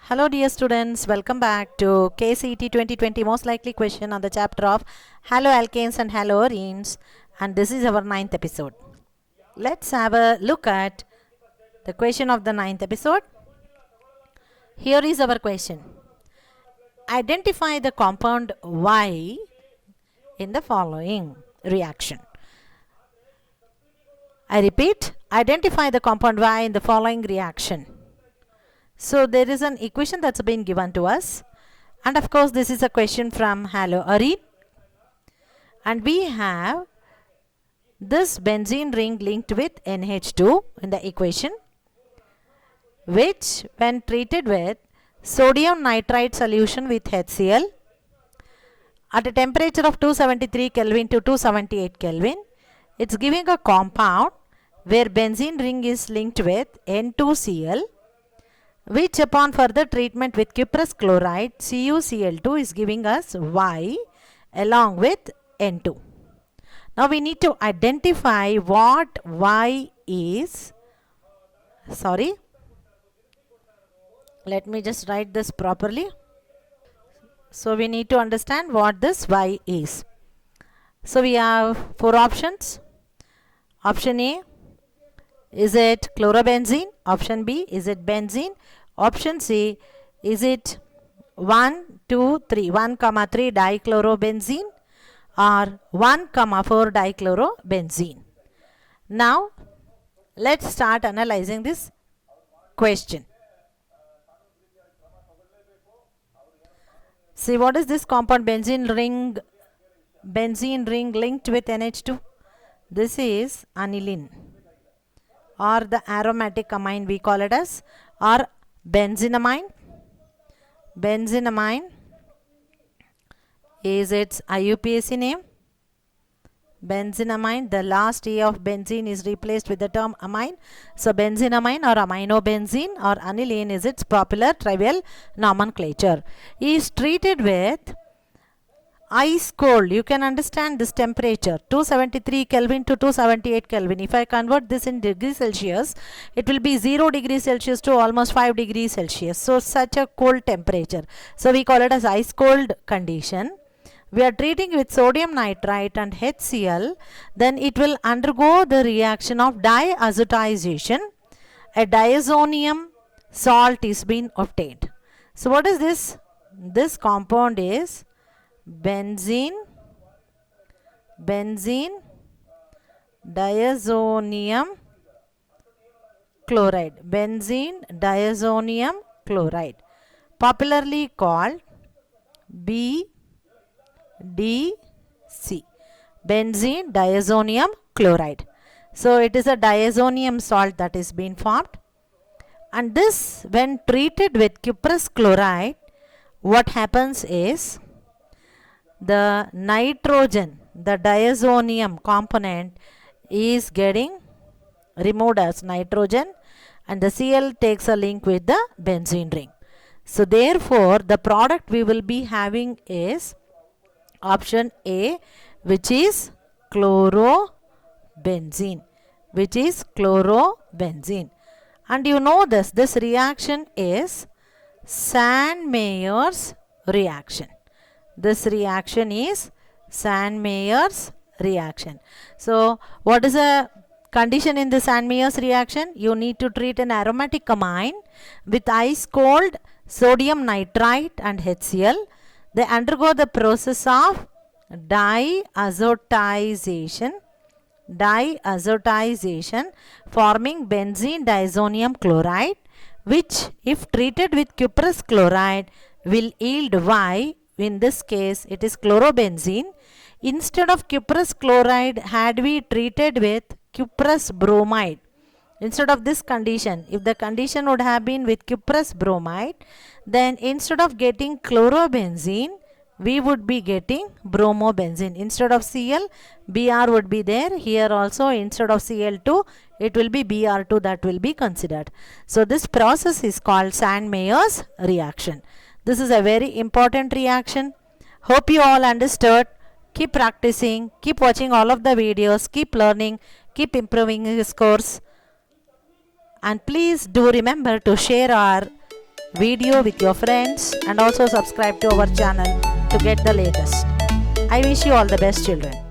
Hello dear students, welcome back to KCET 2020 most likely question on the chapter of haloalkanes and haloarenes, and this is our 9th episode. Let's have a look at the question of the 9th episode. Here is our question. Identify the compound Y in the following reaction. I repeat, identify the compound Y in the following reaction. So there is an equation that's been given to us, and of course this is a question from haloarene, and we have this benzene ring linked with NH2 in the equation, which when treated with sodium nitrite solution with HCl at a temperature of 273 Kelvin to 278 Kelvin, it's giving a compound where benzene ring is linked with N2Cl, which upon further treatment with cuprous chloride CuCl2 is giving us Y along with N2. Now we need to identify what Y is. Let me just write this properly. So we need to understand what this Y is. So we have four options. Option A, is it chlorobenzene? Option B, is it benzene? Option C, is it 1, 2, 3, 1, 3 dichlorobenzene or 1, 4 dichlorobenzene? Now, let's start analyzing this question. See, what is this compound benzene ring linked with NH2? This is aniline, or the aromatic amine we call it as, or benzenamine. Benzenamine is its IUPAC name. Benzenamine, the last A of benzene is replaced with the term amine. So benzenamine or aminobenzene or aniline is its popular trivial nomenclature. Is treated with ice cold. You can understand this temperature 273 Kelvin to 278 Kelvin. If I convert this in degrees Celsius, it will be 0 degrees Celsius to almost 5 degrees Celsius. So such a cold temperature. So we call it as ice cold condition. We are treating with sodium nitrite and HCl. Then it will undergo the reaction of diazotization. A diazonium salt is being obtained. So what is this? This compound is benzene diazonium chloride. Benzene diazonium chloride, popularly called BDC. Benzene diazonium chloride. So it is a diazonium salt that is being formed, and this when treated with cuprous chloride, what happens is the nitrogen, the diazonium component is getting removed as nitrogen, and the Cl takes a link with the benzene ring. So therefore the product we will be having is option A, which is chlorobenzene. And you know this reaction is Sandmeyer's reaction. This reaction is Sandmeyer's reaction. So what is a condition in the Sandmeyer's reaction? You need to treat an aromatic amine with ice cold sodium nitrite and HCl. They undergo the process of diazotization forming benzene diazonium chloride, which if treated with cuprous chloride will yield Y. In this case it is chlorobenzene. Instead of cuprous chloride, had we treated with cuprous bromide, instead of this condition, if the condition would have been with cuprous bromide, then instead of getting chlorobenzene, we would be getting bromobenzene. Instead of Cl, Br would be there. Here also instead of Cl2, it will be Br2 that will be considered. So this process is called Sandmeyer's reaction. This is a very important reaction. Hope you all understood. Keep practicing, keep watching all of the videos, keep learning, keep improving your scores. And please do remember to share our video with your friends and also subscribe to our channel to get the latest. I wish you all the best, children.